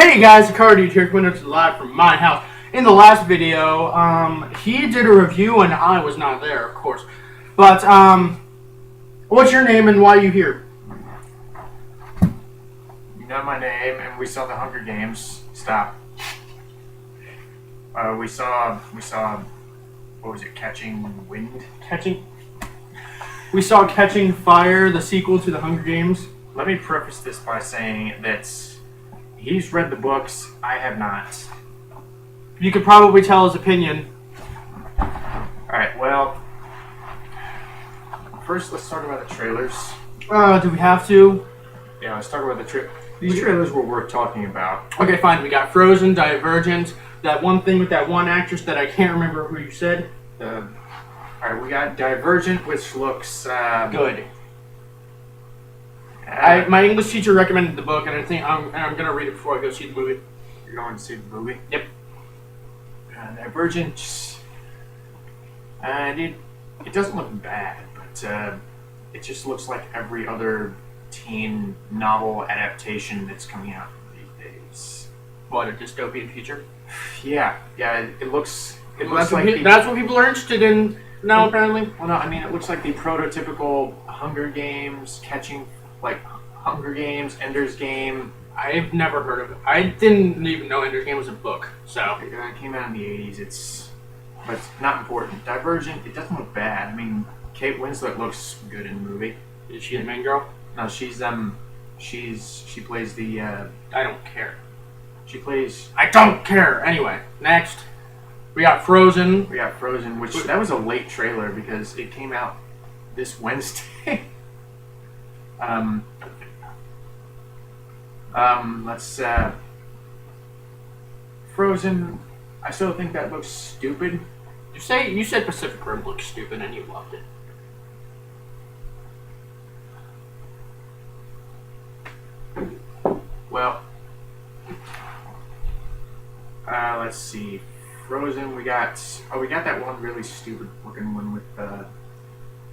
Hey guys, the Car Dude here, coming to live from my house. In the last video, he did a review and I was not there, of course. But, what's your name and why are you here? You know my name, and we saw the Hunger Games. Stop. We saw, what was it, Catching Wind? We saw Catching Fire, the sequel to the Hunger Games. Let me preface this by saying that he's read the books, I have not. You could probably tell his opinion. Alright, well, first let's talk about the trailers. Do we have to? Yeah, let's talk about the trailers. These trailers were worth talking about. Okay, fine. We got Frozen, Divergent, that one thing with that one actress that I can't remember who you said. Alright, we got Divergent, which looks good. My English teacher recommended the book, and I think I'm gonna read it before I go see the movie. You're going to see the movie? Yep. Divergent, and it doesn't look bad, but it just looks like every other teen novel adaptation that's coming out these days. What, a dystopian future? Yeah, it looks. That's what people are interested in now, apparently. Well, no, I mean it looks like the prototypical Hunger Games, Hunger Games, Ender's Game. I've never heard of it. I didn't even know Ender's Game was a book. So it came out in the 80s. But it's not important. Divergent, it doesn't look bad. I mean, Kate Winslet looks good in the movie. Is she the main girl? No, she plays the. I don't care. She plays. I don't care. Anyway, next we got Frozen. Which that was a late trailer because it came out this Wednesday. Let's Frozen. I still think that looks stupid. You said Pacific Rim looks stupid and you loved it. Well, let's see. Frozen. We got that one really stupid looking one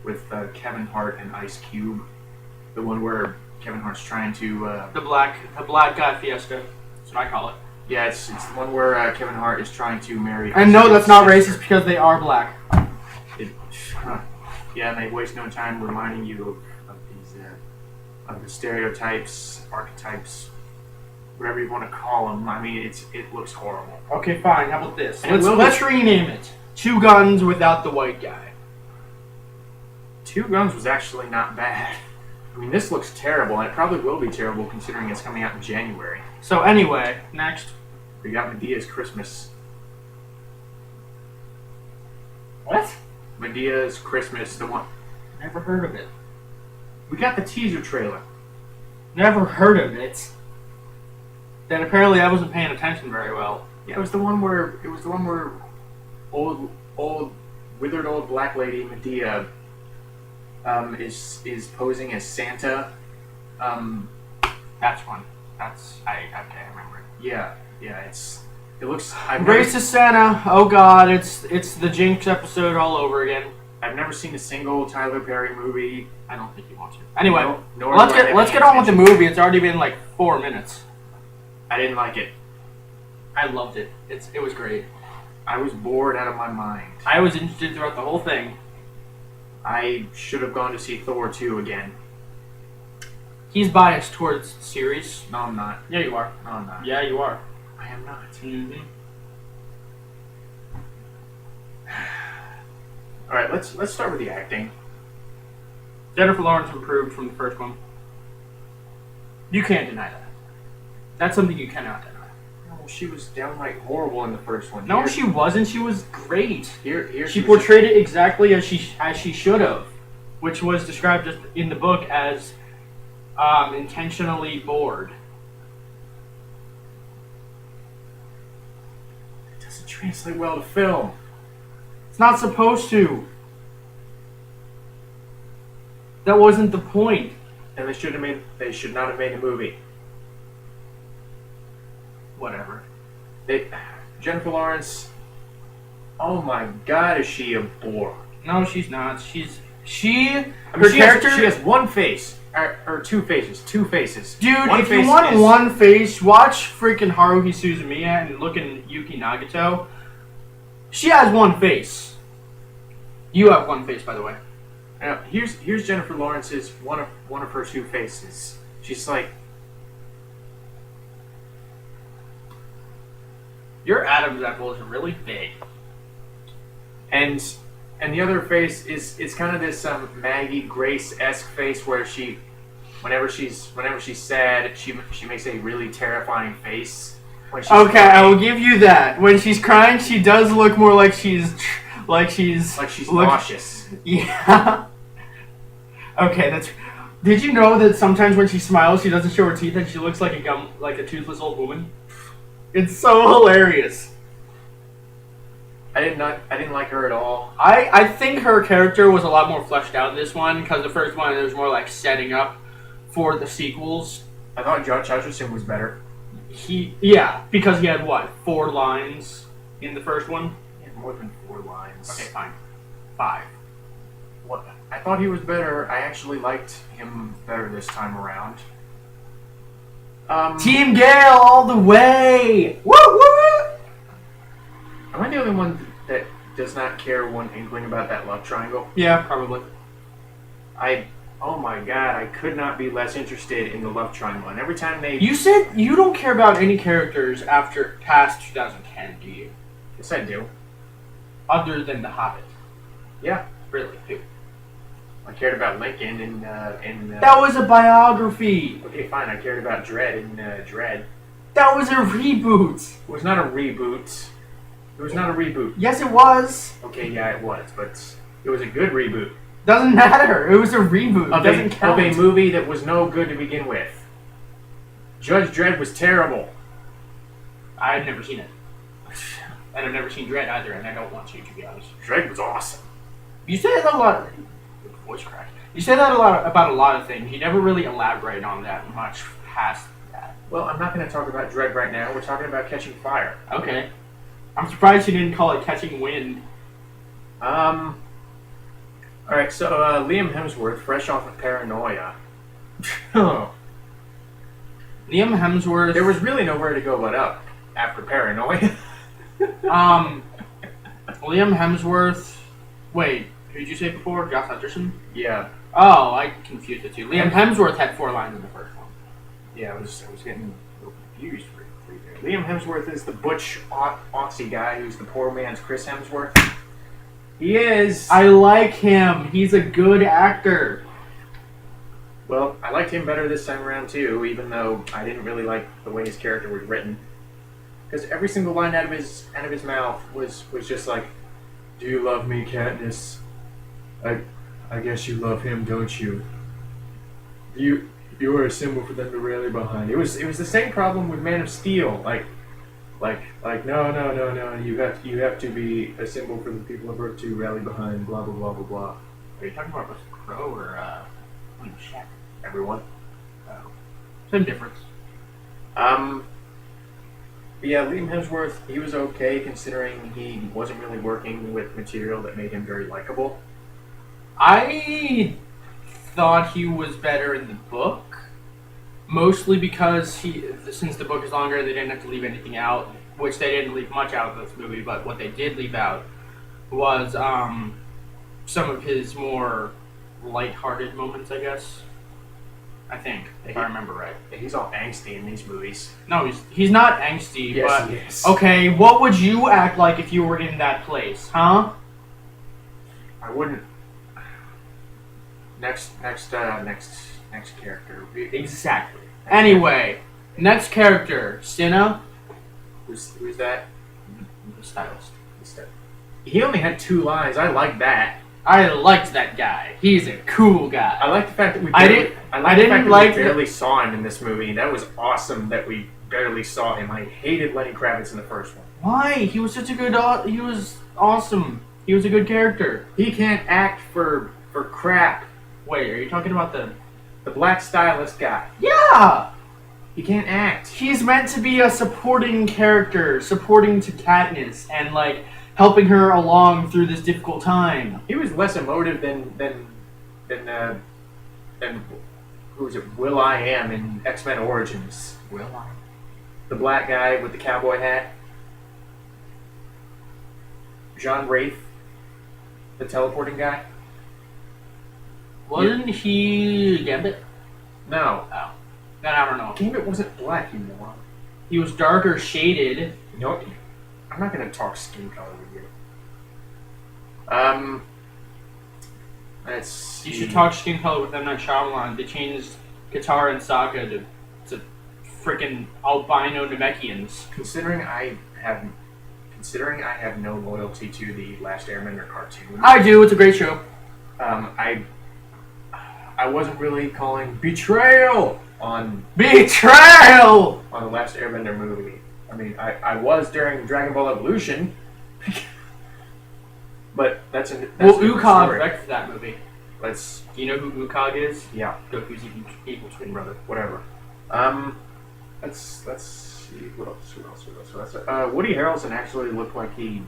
with Kevin Hart and Ice Cube. The one where Kevin Hart's trying to the black guy fiesta. That's what I call it. Yeah, it's the one where Kevin Hart is trying to marry. And no, that's not racist because they are black. Yeah, and they waste no time reminding you of these of the stereotypes, archetypes, whatever you want to call them. I mean, it looks horrible. Okay, fine. How about this? Let's rename it. Two Guns without the white guy. Two Guns was actually not bad. I mean, this looks terrible, and it probably will be terrible considering it's coming out in January. So anyway, next. We got Medea's Christmas. What? Medea's Christmas, the one. Never heard of it. We got the teaser trailer. Never heard of it. Then apparently I wasn't paying attention very well. Yeah, it was the one where old withered old black lady Medea is posing as Santa. That's one. I remember it. Yeah, it looks. Racist Santa. Oh God, it's the Jinx episode all over again. I've never seen a single Tyler Perry movie. I don't think you want to. Anyway, let's get on with the movie. It's already been like 4 minutes. I didn't like it. I loved it. It was great. I was bored out of my mind. I was interested throughout the whole thing. I should have gone to see Thor 2 again. He's biased towards the series. No, I'm not. Yeah, you are. No, I'm not. Yeah, you are. I am not. Mm-hmm. All right, let's start with the acting. Jennifer Lawrence improved from the first one. You can't deny that. That's something you cannot deny. No, she was downright horrible in the first one. No, she wasn't. She was great. Here she portrayed it exactly as she should have, which was described just in the book as intentionally bored. It doesn't translate well to film. It's not supposed to. That wasn't the point. And they should not have made a movie. Whatever. Jennifer Lawrence. Oh my God, is she a bore? No, she's not. She has one face. or two faces. Two faces. Dude, One if you face want is- one face, watch freaking Haruhi Suzumiya and look at Yuki Nagato. She has one face. You have one face, by the way. Now, here's Jennifer Lawrence's one of her two faces. She's like, Your Adam's apple is really big. and the other face is kind of this Maggie Grace-esque face where whenever she's sad, she makes a really terrifying face. When she's Okay, I will crying. give you that. When she's crying, she does look more like she's nauseous. Yeah. Okay, that's. Did you know that sometimes when she smiles, she doesn't show her teeth and she looks like a toothless old woman? It's so hilarious. I didn't like her at all. I think her character was a lot more fleshed out in this one because the first one it was more like setting up for the sequels. I thought Josh Hutcherson was better. Because he had what, 4 lines in the first one? He had more than 4 lines. Okay, fine. 5. What? I thought he was better. I actually liked him better this time around. Team Gale all the way! Woo woo! Am I the only one that does not care one inkling about that love triangle? Yeah, probably. Oh my god, I could not be less interested in the love triangle. And every time they... You said you don't care about any characters after past 2010, do you? Yes, I do. Other than The Hobbit. Yeah. Really, who? I cared about Lincoln in That was a biography! Okay, fine, I cared about Dredd in Dredd. That was a reboot! It was not a reboot. It was not a reboot. Yes, it was! Okay, yeah, it was, but it was a good reboot. Doesn't matter. It was a reboot. It doesn't count. Of a movie that was no good to begin with. Judge Dredd was terrible. I've never seen it. And I've never seen Dredd either, and I don't want to be honest. Dredd was awesome. You say that a lot. Voice crack. You say that a lot about a lot of things. You never really elaborate on that much past that. Well, I'm not going to talk about Dredd right now. We're talking about Catching Fire. Okay. I'm surprised you didn't call it Catching Wind. Alright, so Liam Hemsworth, fresh off of Paranoia. Liam Hemsworth. There was really nowhere to go but up after Paranoia. Liam Hemsworth. Wait, who did you say before? Josh Hutcherson? Yeah. Oh, I confused the two. Liam Hemsworth had 4 lines in the first one. Yeah, I was getting a little confused for there. Liam Hemsworth is the butch, Aussie guy who's the poor man's Chris Hemsworth. He is. I like him. He's a good actor. Well, I liked him better this time around too, even though I didn't really like the way his character was written. Because every single line out of his mouth was just like, "Do you love me, Katniss? I guess you love him, don't you? You are a symbol for them to rally behind." It was the same problem with Man of Steel. Like no. You have to be a symbol for the people of Earth to rally behind. Blah blah blah blah blah. Are you talking about Russell Crowe or William Shatner? Everyone. Oh, same difference. Yeah, Liam Hemsworth, he was okay considering he wasn't really working with material that made him very likable. I thought he was better in the book, mostly because since the book is longer, they didn't have to leave anything out, which they didn't leave much out of this movie, but what they did leave out was some of his more lighthearted moments, I guess. I think, if I remember right. He's all angsty in these movies. No, he's not angsty, Yes, but... he is. Okay, what would you act like if you were in that place, huh? I wouldn't. Next character. Exactly. Anyway, next character, Cinna. Who's that? The stylist. He only had 2 lines. I like that. I liked that guy. He's a cool guy. I like the fact that we barely saw him in this movie. That was awesome that we barely saw him. I hated Lenny Kravitz in the first one. Why? He was such a good... he was awesome. He was a good character. He can't act for crap. Wait, are you talking about the black stylist guy? Yeah! He can't act. He's meant to be a supporting character, supporting to Katniss, and, like, helping her along through this difficult time. He was less emotive than who is it? Will I Am in X-Men Origins. Will I? The black guy with the cowboy hat. Jean Wraith, the teleporting guy. Wasn't he Gambit? No, Oh. Then I don't know. Gambit wasn't black, you moron. He was darker shaded. You know what? I'm not gonna talk skin color with you. Let's see. You should talk skin color with M. Night Shyamalan. They changed Katara and Sokka to freaking albino Namekians. Considering I have no loyalty to the Last Airbender cartoon, I do. It's a great show. I wasn't really calling betrayal on Betrayal. the Last Airbender movie. I mean, I was during Dragon Ball Evolution, but that's a Ukog story. wrecked that movie. Let's Do you know who Ukog is? yeah, Goku's evil twin brother. whatever. Let's see what else. Woody Harrelson actually looked like he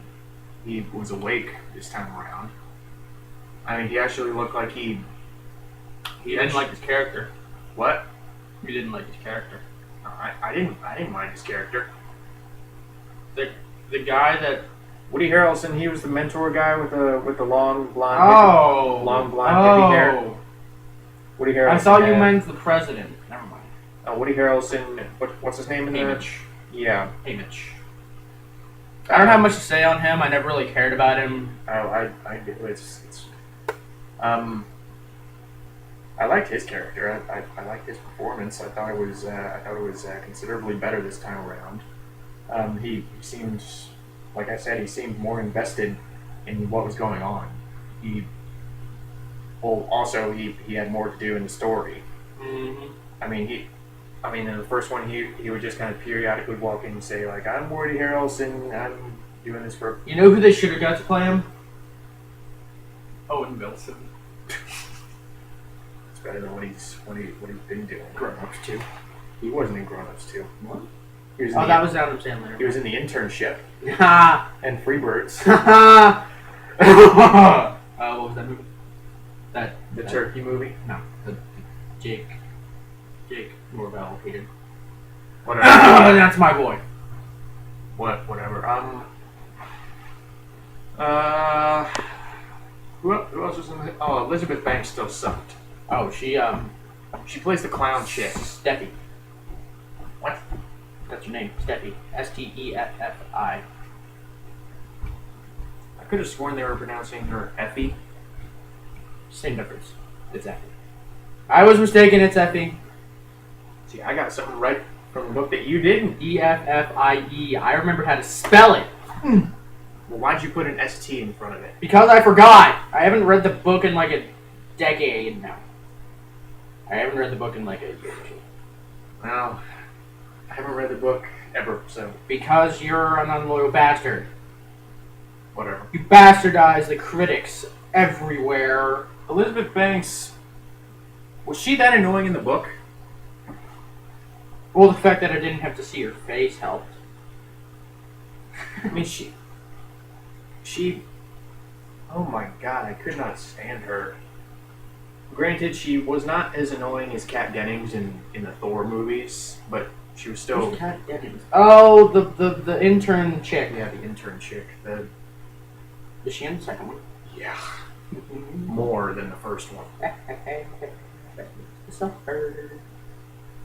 was awake this time around. I mean, he actually looked like he didn't like his character. what? You didn't like his character. I didn't mind his character. The guy that Woody Harrelson, he was the mentor guy with the long blonde heavy hair. Woody Harrelson. I thought you meant the president. Never mind. Woody Harrelson. What's his name in there? Haymitch. Yeah. Haymitch. I don't have much to say on him. I never really cared about him. I liked his character. I liked his performance. I thought it was considerably better this time around. He seemed, like I said, he seemed more invested in what was going on. He had more to do in the story. Mm-hmm. I mean, in the first one, he would just kind of periodically walk in and say, like, I'm Woody Harrelson, I'm doing this for... You know who they should have got to play him? Owen Wilson. It's better than what he's been doing. Grown Ups 2. He wasn't in Grown Ups 2. What? He was That was Adam Sandler. He was in The Internship Ha! and Freebirds. What was that movie? The turkey movie. No, the Jake Norvell hated. Whatever. That's my boy. Whatever. Who else was in the... Oh, Elizabeth Banks still sucked. Oh, she plays the clown chick. Steffi. What? That's her name, Steffi. Steffi. I could have sworn they were pronouncing her Effie. Same difference. Exactly. I was mistaken. It's Effie. See, I got something right from the book that you didn't. Effie. I remembered how to spell it. Well, why'd you put an ST in front of it? Because I forgot. I haven't read the book in like a decade now. I haven't read the book in like a year or two. Well, I haven't read the book ever, so Because you're an unloyal bastard. whatever. You bastardize the critics everywhere. Elizabeth Banks, was she that annoying in the book? Well, the fact that I didn't have to see her face helped. I mean, she... Oh my god, I could not stand her. Granted, she was not as annoying as Kat Dennings in the Thor movies, but she was still... Who's Kat Dennings? Oh, the intern chick. Yeah, the intern chick. Is she in the second one? Yeah. More than the first one.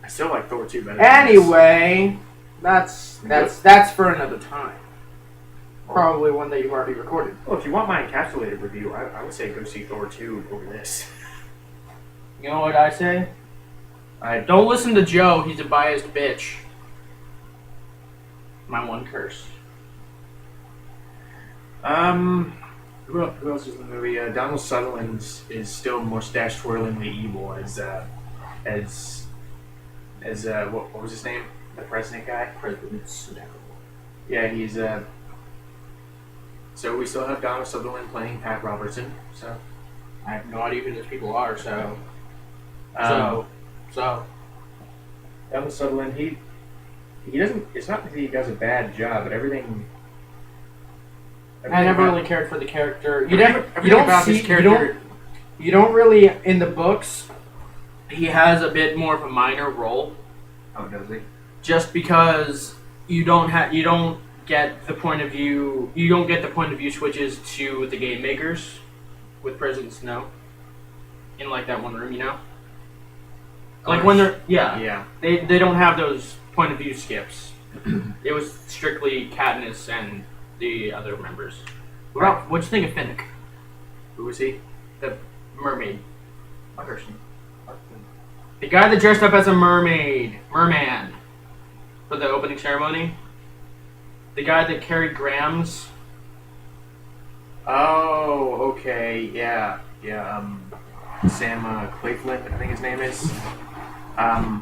I still like Thor 2 better. Anyway, that's for another time. Probably one that you've already recorded. Well, if you want my encapsulated review, I would say go see Thor 2 over this. You know what I say? Don't listen to Joe. He's a biased bitch. My one curse. Who else is in the movie? Donald Sutherland is still mustache twirlingly evil as what was his name? The president guy? President Snow. Yeah, he's so we still have Donald Sutherland playing Pat Robertson, so I have no idea who those people are, so Donald Sutherland, he doesn't, it's not that he does a bad job, but everything I never really cared for the character. You don't see You don't really in the books. he has a bit more of a minor role, Oh, does he? just because you don't get the point of view switches to the game makers with President Snow in like that one room, you know. Like when they're Yeah. they don't have those point of view skips. It was strictly Katniss and the other members. What'd you think of Finnick, Who was he? the mermaid? Underson. The guy that dressed up as a merman, for the opening ceremony. The guy that carried grams. Oh, okay. Yeah. Sam Claflin, I think his name is. I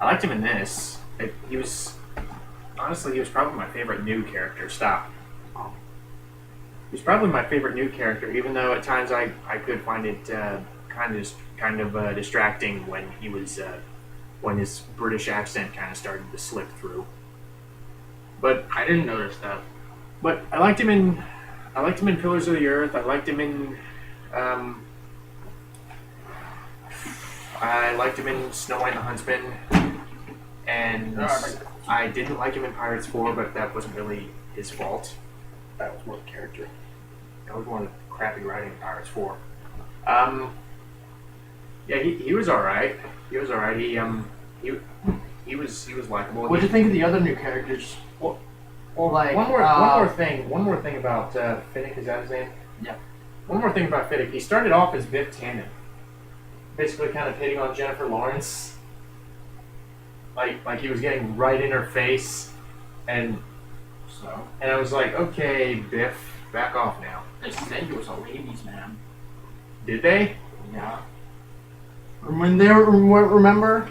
liked him in this. He was probably my favorite new character. Stop. He was probably my favorite new character, even though at times I could find it kind of distracting when he was when his British accent kind of started to slip through. But I didn't notice that. But I liked him in Pillars of the Earth. I liked him in Snow White and the Huntsman, and I didn't like him in Pirates 4, but that wasn't really his fault. That was more the character. That was more the crappy writing in Pirates 4. Yeah, he was all right. He was all right. He was likable. What'd you think of the other new characters? Well, like one more thing about Finnick. Is that his name? Yeah. One more thing about Finnick. He started off as Viv Tannen, basically kind of hitting on Jennifer Lawrence. Like he was getting right in her face, and I was like, okay, Biff, back off now. They said he was a ladies' man. Did they? Yeah. When they were, remember?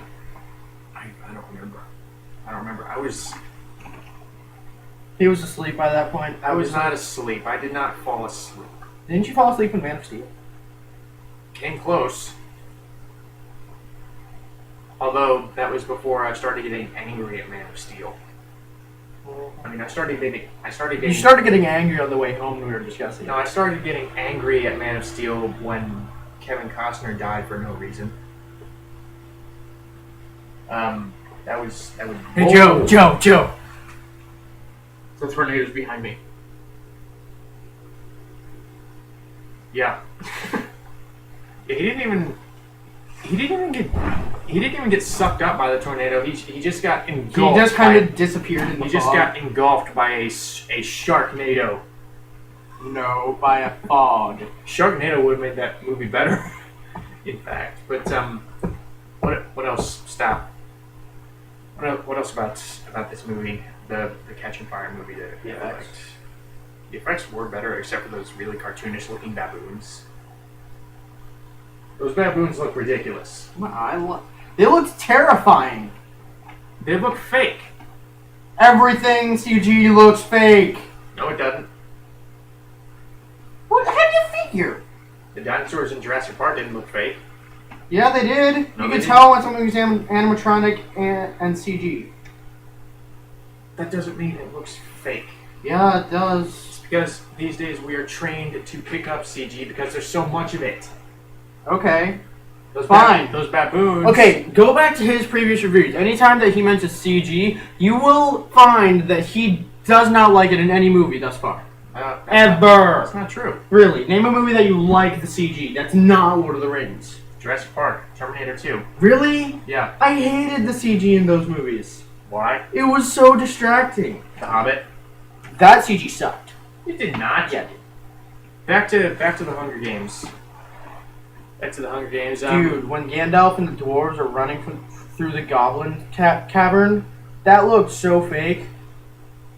I don't remember. He was asleep by that point. I was not asleep. I did not fall asleep. Didn't you fall asleep in Man of Steel? Came close. Although that was before I started getting angry at Man of Steel. I mean, I started getting. You started getting angry on the way home when we were discussing. No, I started getting angry at Man of Steel when Kevin Costner died for no reason. That was. Hey, Joe. The tornado's behind me. Yeah. He didn't even get sucked up by the tornado. He just got engulfed. He just kind of disappeared in the He just fog. got engulfed by a Sharknado. No, by a fog. Sharknado would have made that movie better, in fact. But what else? Stop. What else about this movie? The Catching Fire movie that I liked. The effects were better, except for those really cartoonish looking baboons. Those baboons look ridiculous. They looked terrifying. They look fake. Everything CG looks fake. No, it doesn't. What? How do you figure? The dinosaurs in Jurassic Park didn't look fake. Yeah, they did. No, you they can tell when something was animatronic and CG. That doesn't mean it looks fake. Yeah, it does. It's because these days we are trained to pick up CG because there's so much of it. Okay. Fine. Those baboons. Okay, go back to his previous reviews. Anytime that he mentions CG, you will find that he does not like it in any movie thus far. Ever. That's not true. Really. Name a movie that you like the CG. That's not Lord of the Rings. Jurassic Park, Terminator 2. Really? Yeah. I hated the CG in those movies. Why? It was so distracting. The Hobbit. That CG sucked. It did not. Yeah. Back to the Hunger Games. Dude, when Gandalf and the dwarves are running through the goblin cavern, that looked so fake.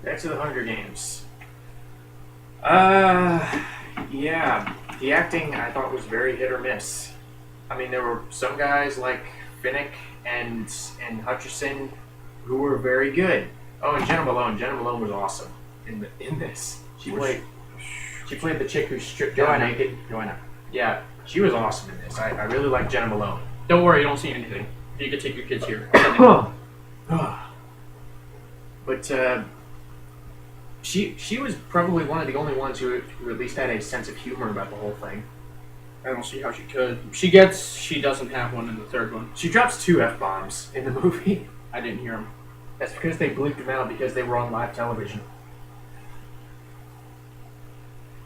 Back to the Hunger Games. Yeah. The acting I thought was very hit or miss. I mean, there were some guys like Finnick and Hutcherson who were very good. Oh, and Jenna Malone. Jenna Malone was awesome in this. She played the chick who stripped down naked. Joanna. Yeah, she was awesome in this. I really like Jenna Malone. Don't worry, you don't see anything. You can take your kids here. But she was probably one of the only ones who at least had a sense of humor about the whole thing. I don't see how she could. She doesn't have one in the third one. She drops 2 F-bombs in the movie. I didn't hear them. That's because they bleeped them out because they were on live television.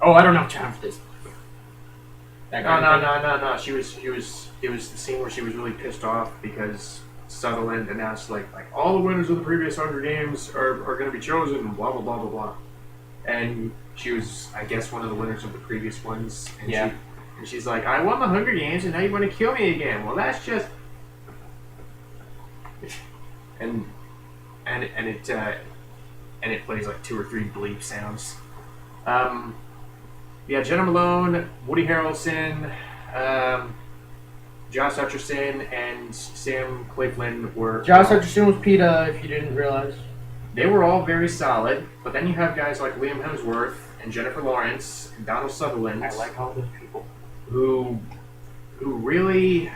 Oh, I don't have time for this. No. She was. It was the scene where she was really pissed off because Sutherland announced like all the winners of the previous Hunger Games are going to be chosen. Blah blah blah blah blah. And she was, I guess, one of the winners of the previous ones. And yeah. She's like, I won the Hunger Games, and now you want to kill me again. Well, that's just. and it plays like 2 or 3 bleep sounds. Yeah, Jenna Malone, Woody Harrelson, Josh Hutcherson, and Sam Claflin were. Josh Hutcherson was PETA, if you didn't realize. They were all very solid, but then you have guys like Liam Hemsworth and Jennifer Lawrence and Donald Sutherland. I like all those people. Who really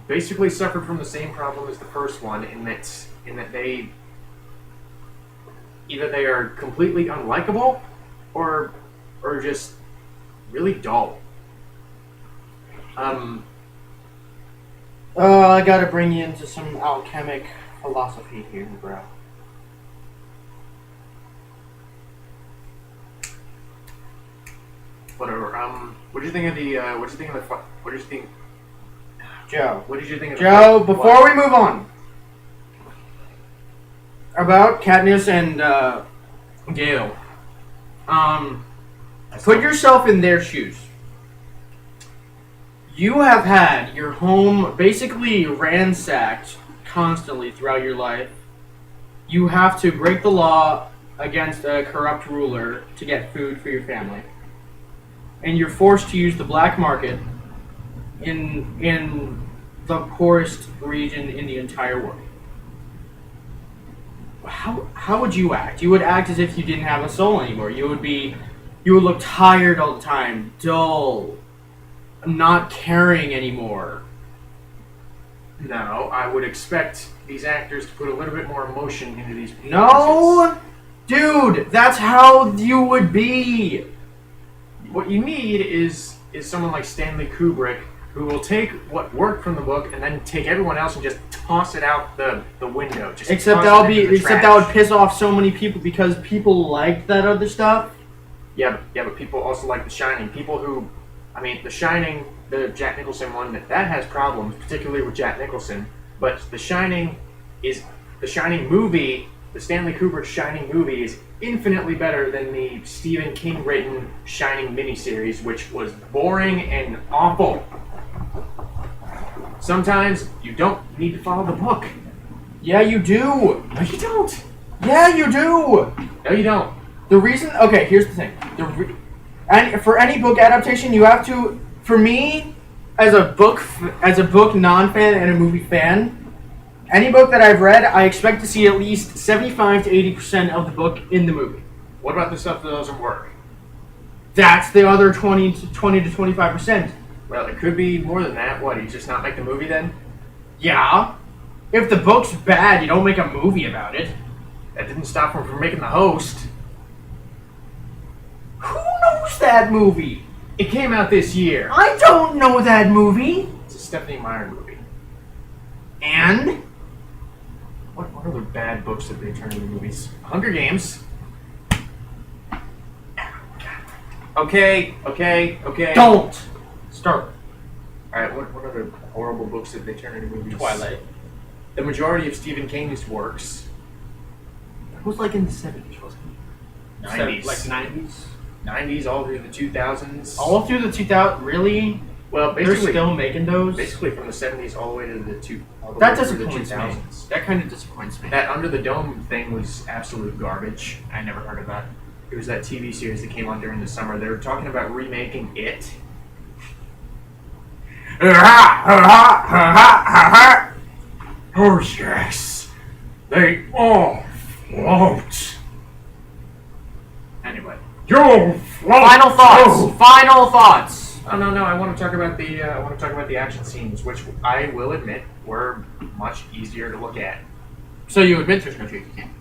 basically suffered from the same problem as the first one in that they either they are completely unlikable or just really dull. I gotta bring you into some alchemic philosophy here, bro. Whatever. What did you think of the? Joe. What did you think of Joe? Before we move on, about Katniss and Gale. Put yourself in their shoes. You have had your home basically ransacked constantly throughout your life. You have to break the law against a corrupt ruler to get food for your family. And you're forced to use the black market in the poorest region in the entire world. How would you act? You would act as if you didn't have a soul anymore. You would look tired all the time, dull, not caring anymore. No, I would expect these actors to put a little bit more emotion into these performances. No! Dude, that's how you would be! What you need is someone like Stanley Kubrick who will take what worked from the book and then take everyone else and just toss it out the window. Except that would piss off so many people because people liked that other stuff. Yeah, but people also like The Shining. People who, The Shining, the Jack Nicholson one, that has problems, particularly with Jack Nicholson. But The Shining movie, the Stanley Kubrick Shining movie, is infinitely better than the Stephen King written Shining miniseries, which was boring and awful. Sometimes you don't need to follow the book. Yeah, you do. No, you don't. Yeah, you do. No, you don't. The reason, okay, here's the thing. For any book adaptation, you have to. For me, as a book non-fan and a movie fan, any book that I've read, I expect to see at least 75 to 80% of the book in the movie. What about the stuff that doesn't work? That's the other 20 to 25%. Well, it could be more than that. What, you just not make the movie then? Yeah. If the book's bad, you don't make a movie about it. That didn't stop him from making The Host. Who knows that movie? It came out this year. I don't know that movie. It's a Stephanie Meyer movie. And? What other bad books did they turn into movies? Hunger Games. Okay. Don't start. Alright, what other horrible books did they turn into movies? Twilight. The majority of Stephen King's works. It was like in the 70s, wasn't it? 90s. Like 90s? 90s, all through the 2000s. All through the 2000s? Really? Well, they're basically, still making those? Basically from the 70s all the way to the That way through the disappoints 2000s. me. That kind of disappoints me. That Under the Dome thing was absolute garbage. I never heard of that. It was that TV series that came on during the summer. They were talking about remaking it. Oh yes, they all float. Anyway, you float. Final thoughts. too. Final thoughts. Oh no! I want to talk about the action scenes, which I will admit were much easier to look at. So you admit there's no shaky cam?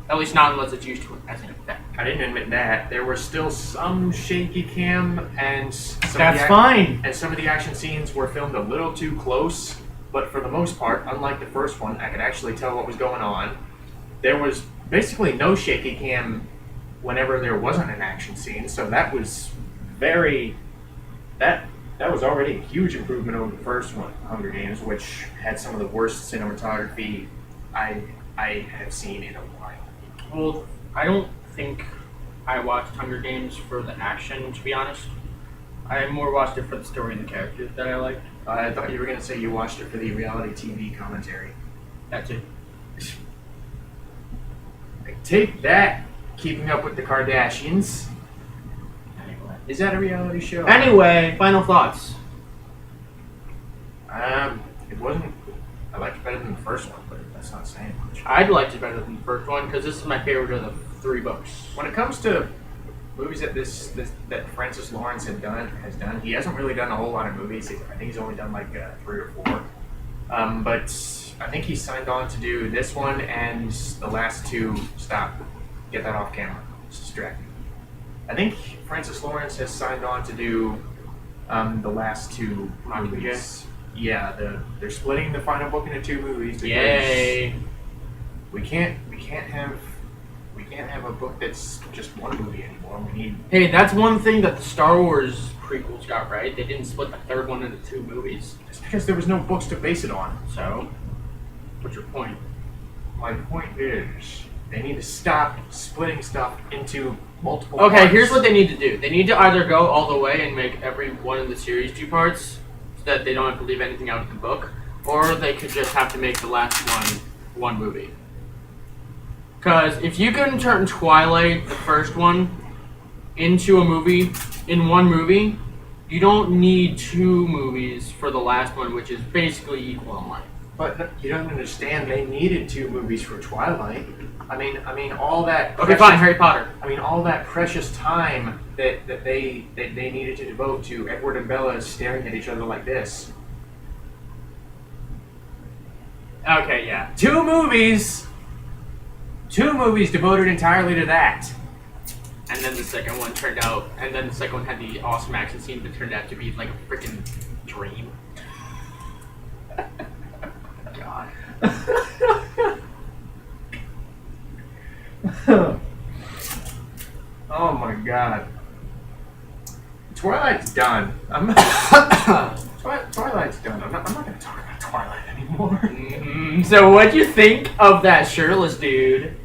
At least not unless it's used to as an effect. I didn't admit that. There was still some shaky cam, and Fine. And some of the action scenes were filmed a little too close. But for the most part, unlike the first one, I could actually tell what was going on. There was basically no shaky cam whenever there wasn't an action scene, so that was that was already a huge improvement over the first one, Hunger Games, which had some of the worst cinematography I have seen in a while. Well, I don't think I watched Hunger Games for the action, to be honest. I more watched it for the story and the characters that I liked. I thought you were going to say you watched it for the reality TV commentary. That too. Take that, Keeping Up with the Kardashians. Anyway. Is that a reality show? Anyway, final thoughts. It wasn't. I liked it better than the first one, but that's not saying much. I'd liked it better than the first one because this is my favorite of the 3 books. When it comes to movies that that Francis Lawrence has done, he hasn't really done a whole lot of movies. I think he's only done like 3 or 4. But I think he signed on to do this one and the last 2. Stop. Get that off camera. It's distracting. I think Francis Lawrence has signed on to do the last 2 movies. Yeah, they're splitting the final book into 2 movies. Yay! We can't have a book that's just 1 movie anymore. We need. Hey, that's one thing that the Star Wars prequels got right. They didn't split the 3rd one into 2 movies. It's because there was no books to base it on. So, what's your point? My point is, they need to stop splitting stuff into multiple Okay, parts. here's what they need to do. They need to either go all the way and make every one of the series 2 parts, so that they don't have to leave anything out of the book, or they could just have to make the last one movie. Because if you can turn Twilight, the first one, into a movie, in 1 movie, you don't need 2 movies for the last one, which is basically equal in length. But you don't understand. They needed 2 movies for Twilight. I mean, all that. Okay, fine, Harry Potter. I mean, all that precious time that they needed to devote to Edward and Bella staring at each other like this. Okay, yeah. 2 movies. 2 movies devoted entirely to that. And then the second one turned out, and then the second one had the awesome action scene that turned out to be like a freaking dream. God. Oh my God. Twilight's done. Twilight's done. I'm not going to talk about Twilight anymore. So what'd you think of that shirtless dude?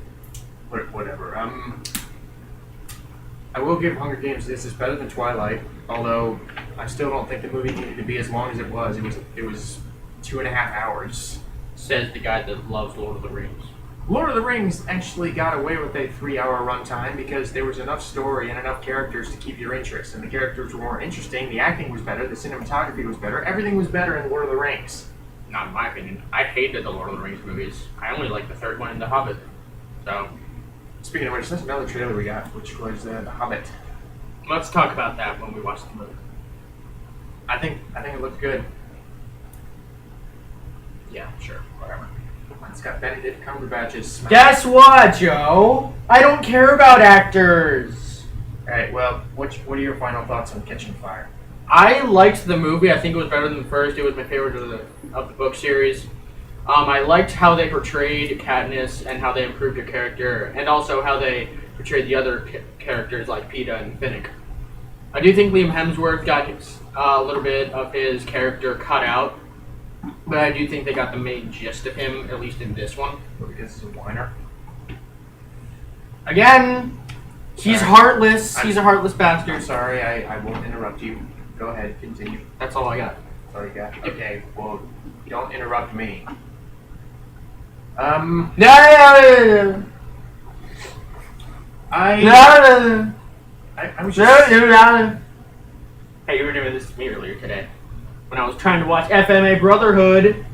Whatever. I will give Hunger Games this is better than Twilight, although I still don't think the movie needed to be as long as it was. It was 2.5 hours. Says the guy that loves Lord of the Rings. Lord of the Rings actually got away with a 3-hour runtime because there was enough story and enough characters to keep your interest, and the characters were more interesting, the acting was better, the cinematography was better, everything was better in Lord of the Rings. Not in my opinion. I hated the Lord of the Rings movies. I only liked the 3rd one and The Hobbit. So, Speaking of which, that's another trailer we got, which was The Hobbit. let's talk about that when we watch the movie. I think it looked good. Yeah, sure, whatever. It's got Benedict Cumberbatch's. Guess what, Joe? I don't care about actors. All right. Well, what are your final thoughts on Catching Fire? I liked the movie. I think it was better than the first. It was my favorite of the book series. I liked how they portrayed Katniss and how they improved her character, and also how they portrayed the other characters like Peeta and Finnick. I do think Liam Hemsworth got a little bit of his character cut out, but I do think they got the main gist of him, at least in this one. Because he's a whiner. Again, he's Sorry. heartless. He's a heartless I'm bastard. sorry, I won't interrupt you. Go ahead, continue. That's all I got. Sorry, guy. Okay, well, don't interrupt me. No. I was just... Hey, you were doing this to me earlier today when I was trying to watch FMA Brotherhood.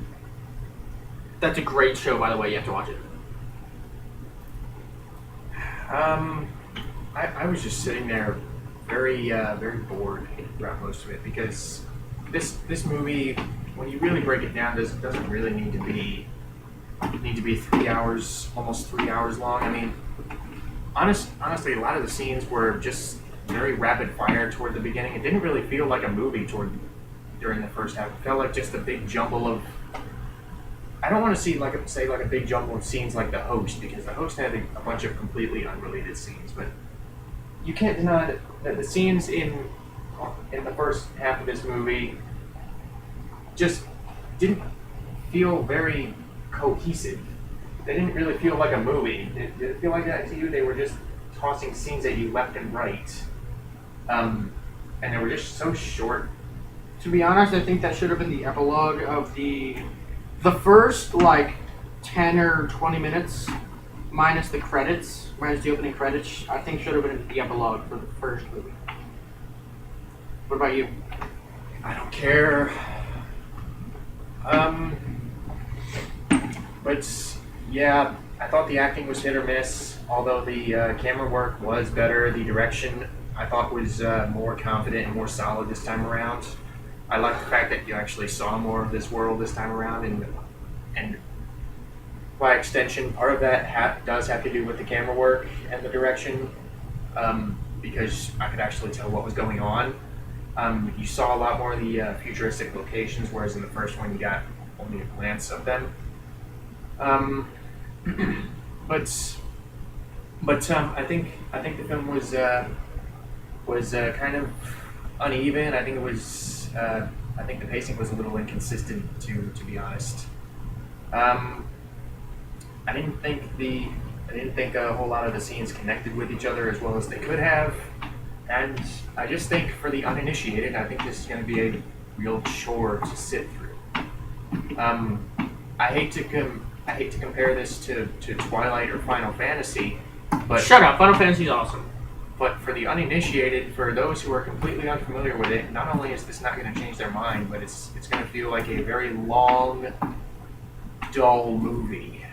That's a great show, by the way. You have to watch it. I was just sitting there very bored throughout most of it because this movie, when you really break it down, doesn't really need to be need to be 3 hours, almost 3 hours long. I mean, honestly, a lot of the scenes were just very rapid fire toward the beginning. It didn't really feel like a movie during the first half. It felt like just a big jumble of. I don't want to say like a big jumble of scenes like The Host, because The Host had a bunch of completely unrelated scenes, but you can't deny that the scenes in the first half of this movie just didn't feel very cohesive. They didn't really feel like a movie. Did it feel like that to you? They were just tossing scenes at you left and right, and they were just so short. To be honest, I think that should have been the epilogue of the first like 10 or 20 minutes, minus the credits, minus the opening credits. I think should have been the epilogue for the first movie. What about you? I don't care. But yeah, I thought the acting was hit or miss. Although the camera work was better, the direction I thought was more confident and more solid this time around. I like the fact that you actually saw more of this world this time around, and by extension, part of that does have to do with the camera work and the direction, because I could actually tell what was going on. You saw a lot more of the futuristic locations, whereas in the first one you got only a glance of them. But I think the film was kind of uneven. I think it was. I think the pacing was a little inconsistent, to be honest. I didn't think a whole lot of the scenes connected with each other as well as they could have, and I just think for the uninitiated, I think this is going to be a real chore to sit through. I hate to compare this to Twilight or Final Fantasy, but Shut up! Final Fantasy's awesome. But for the uninitiated, for those who are completely unfamiliar with it, not only is this not going to change their mind, but it's going to feel like a very long, dull movie.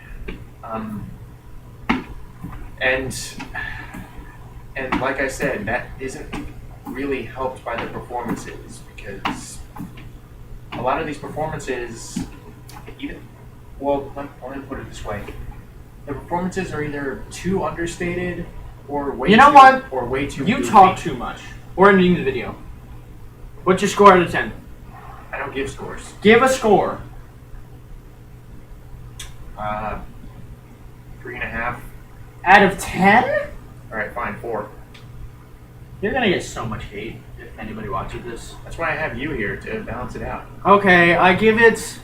And like I said, that isn't really helped by the performances, because a lot of these performances, let me put it this way: the performances are either too understated or way too. You goofy. talk too much. We're ending the video. What's your score out of 10? I don't give scores. Give a score. 3.5. Out of 10? All right, fine, 4. You're gonna get so much hate if anybody watches this. That's why I have you here to balance it out. Okay, I give it.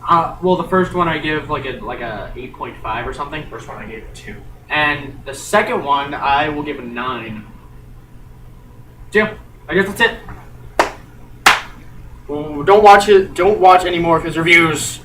Well, the first one I give like a 8.5 or something. First one I gave 2. And the second one, I will give a 9. Yeah, I guess that's it. Ooh, don't watch it. Don't watch any more of his reviews.